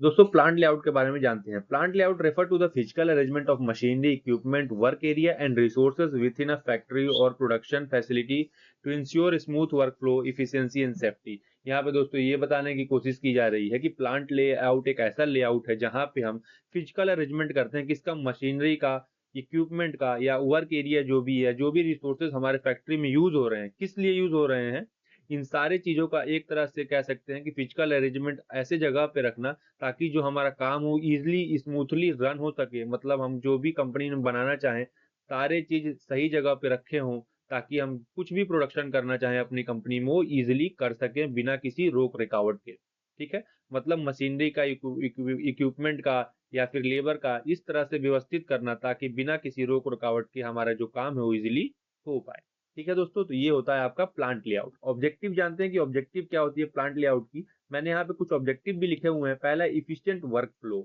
दोस्तों plant layout के बारे में जानते हैं। Plant layout refer to the physical arrangement of machinery, equipment, work area and resources within a factory और production facility to ensure smooth work flow, efficiency and safety. यहाँ पे दोस्तों ये बताने की कोशिश की जा रही है कि प्लांट लेआउट एक ऐसा लेआउट है जहाँ पे हम फिजिकल अरेंजमेंट करते हैं किसका, मशीनरी का, इक्विपमेंट का या वर्क एरिया जो भी है, जो भी रिसोर्सेज हमारे फैक्ट्री में यूज हो रहे हैं, किस लिए यूज हो रहे हैं, इन सारे चीजों का एक तरह से कह सकते हैं कि फिजिकल अरेंजमेंट ऐसे जगह पे रखना ताकि जो हमारा काम हो इजिली स्मूथली रन हो सके। मतलब हम जो भी कंपनी में बनाना चाहें सारे चीज सही जगह पे रखे हों, ताकि हम कुछ भी प्रोडक्शन करना चाहें अपनी कंपनी में वो इजिली कर सकें बिना किसी रोक रुकावट के। ठीक है, मतलब मशीनरी का, इक्विपमेंट का या फिर लेबर का इस तरह से व्यवस्थित करना ताकि बिना किसी रोक रुकावट के हमारा जो काम है वो इजिली हो पाए। ठीक है दोस्तों, तो ये होता है आपका प्लांट लेआउट। ऑब्जेक्टिव जानते हैं कि ऑब्जेक्टिव क्या होती है प्लांट लेआउट की। मैंने यहाँ पे कुछ ऑब्जेक्टिव भी लिखे हुए हैं। पहला, इफिशिएंट वर्क फ्लो।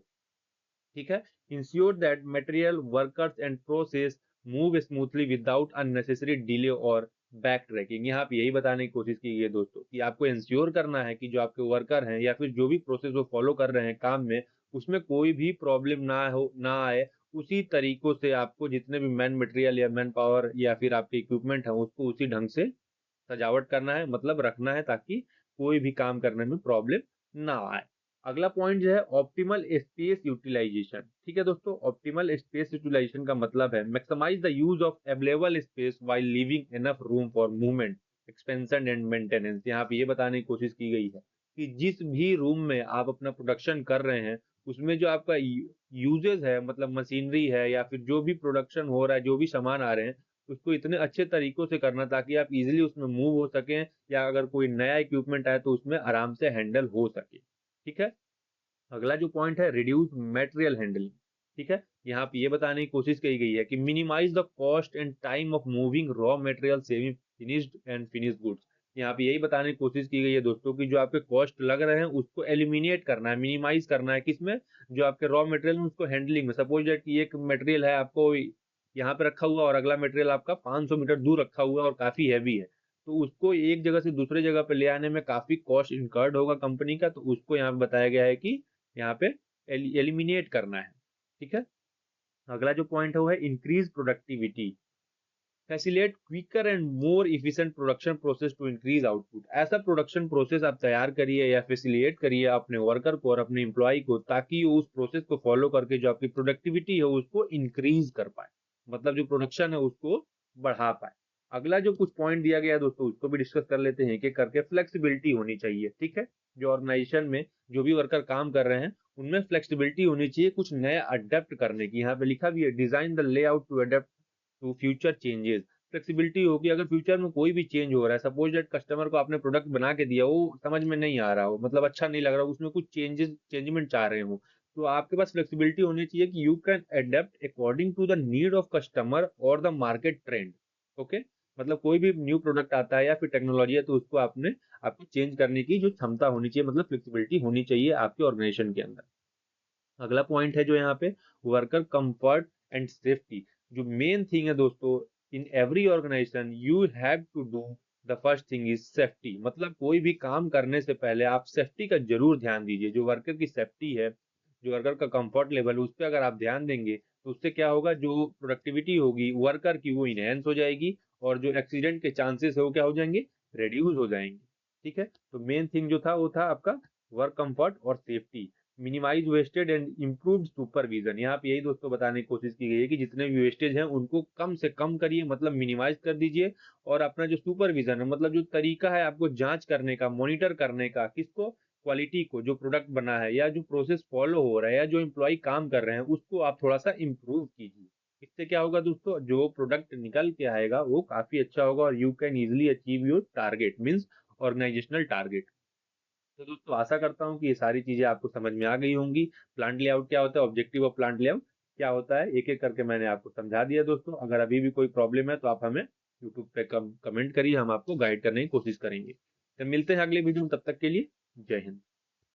ठीक है, ensure that material, workers and process move smoothly without unnecessary delay और बैक ट्रैकिंग। यहाँ पे यही बताने की कोशिश की गई है दोस्तों कि आपको इंश्योर करना है कि जो आपके वर्कर हैं या फिर जो भी प्रोसेस वो फॉलो कर रहे हैं काम में, उसमें कोई भी प्रॉब्लम ना आए। उसी तरीकों से आपको जितने भी मैन मटेरियल या मैन पावर या फिर आपके इक्विपमेंट है उसको उसी ढंग से सजावट करना है, मतलब रखना है ताकि कोई भी काम करने में प्रॉब्लम ना आए। अगला पॉइंट जो है ऑप्टिमल स्पेस यूटिलाइजेशन। ठीक है दोस्तों, ऑप्टिमल स्पेस यूटिलाइजेशन का मतलब है maximise the use of available space while leaving enough room for movement, expansion and maintenance. यहाँ पे ये बताने की कोशिश की गई है कि जिस भी रूम में आप अपना प्रोडक्शन कर रहे हैं उसमें जो आपका यूजेस है, मतलब मशीनरी है या फिर जो भी प्रोडक्शन हो रहा है, जो भी सामान आ रहे हैं, उसको इतने अच्छे तरीकों से करना ताकि आप इजीली उसमें मूव हो सकें, या अगर कोई नया इक्विपमेंट आए तो उसमें आराम से हैंडल हो सके। ठीक है, अगला जो पॉइंट है रिड्यूस मटेरियल हैंडलिंग। ठीक है, यहाँ पे ये बताने की कोशिश की गई है कि minimise the cost and time of moving raw material, semi finished and finished goods. यहाँ पे यही बताने की कोशिश की गई है दोस्तों कि जो आपके कॉस्ट लग रहे हैं उसको एलिमिनेट करना है, मिनिमाइज करना है, किसमें, जो आपके रॉ मटेरियल में उसको हैंडलिंग में। सपोज दैट कि एक मटेरियल है आपको यहाँ पे रखा हुआ और अगला मटेरियल आपका 500 मीटर दूर रखा हुआ है और काफी हैवी है, तो उसको एक जगह से दूसरे जगह पे ले आने में काफी कॉस्ट इनकर्ड होगा कंपनी का, तो उसको यहाँ पे बताया गया है कि यहाँ पे एलिमिनेट करना है। ठीक है, अगला जो पॉइंट है वो है increase productivity, facilitate quicker and more efficient production process to increase output. ऐसा प्रोडक्शन प्रोसेस आप तैयार करिए या फैसिलिटेट करिए अपने वर्कर को और अपने एम्प्लॉय को, ताकि वो उस प्रोसेस को फॉलो करके जो आपकी प्रोडक्टिविटी है उसको इंक्रीज कर पाए, मतलब जो प्रोडक्शन है उसको बढ़ा पाए। अगला जो कुछ पॉइंट दिया गया है दोस्तों उसको भी डिस्कस कर लेते हैं कि करके फ्लेक्सिबिलिटी होनी चाहिए। ठीक है, जो ऑर्गेनाइजेशन में जो भी वर्कर काम कर रहे हैं उनमें फ्लेक्सिबिलिटी होनी चाहिए कुछ नया अडेप्ट करने की। यहाँ पे लिखा भी है design the layout to adapt to future changes. Flexibility होगी अगर फ्यूचर में कोई भी चेंज हो रहा है, सपोज दैट कस्टमर को आपने प्रोडक्ट बना के दिया, वो समझ में नहीं आ रहा हो, मतलब अच्छा नहीं लग रहा हो, उसमें कुछ चेंजमेंट चाह रहे हो, तो आपके पास फ्लेक्सिबिलिटी होनी चाहिए कि you can adapt according to the need of customer और द मार्केट ट्रेंड। ओके, मतलब कोई भी न्यू प्रोडक्ट आता है या फिर टेक्नोलॉजी है तो उसको आपको चेंज करने की जो क्षमता होनी चाहिए, मतलब फ्लेक्सिबिलिटी होनी चाहिए आपके ऑर्गेनाइजेशन के अंदर। अगला पॉइंट है जो यहाँ पे वर्कर कंफर्ट एंड सेफ्टी। जो मेन थिंग है दोस्तों, in every organisation you have to do the first thing is safety. मतलब कोई भी काम करने से पहले आप सेफ्टी का जरूर ध्यान दीजिए। जो वर्कर की सेफ्टी है, जो वर्कर का कंफर्ट लेवल, उस पर अगर आप ध्यान देंगे तो उससे क्या होगा, जो प्रोडक्टिविटी होगी वर्कर की वो इनहेंस हो जाएगी और जो एक्सीडेंट के चांसेस है वो क्या हो जाएंगे, रिड्यूस हो जाएंगे। ठीक है, तो मेन थिंग जो था वो था आपका वर्क कंफर्ट और safety. Minimise wastage and improve supervision. यहाँ पे यही दोस्तों बताने की कोशिश की गई है कि जितने भी वेस्टेज हैं उनको कम से कम करिए, मतलब मिनिमाइज कर दीजिए। और अपना जो सुपरविजन है, मतलब जो तरीका है आपको जांच करने का, मॉनिटर करने का, किसको, क्वालिटी को, जो प्रोडक्ट बना है या जो प्रोसेस फॉलो हो रहा है या जो एम्प्लॉय काम कर रहे हैं उसको आप थोड़ा सा इम्प्रूव कीजिए। इससे क्या होगा दोस्तों, जो प्रोडक्ट निकल के आएगा वो काफी अच्छा होगा और you can easily achieve your target, means organisational target. तो दोस्तों आशा करता हूँ कि ये सारी चीजें आपको समझ में आ गई होंगी। प्लांट लेआउट क्या होता है, ऑब्जेक्टिव ऑफ प्लांट लेआउट क्या होता है, एक एक करके मैंने आपको समझा दिया दोस्तों। अगर अभी भी कोई प्रॉब्लम है तो आप हमें यूट्यूब पे कमेंट करिए, हम आपको गाइड करने की कोशिश करेंगे। तो मिलते हैं अगले वीडियो में, तब तक के लिए जय हिंद।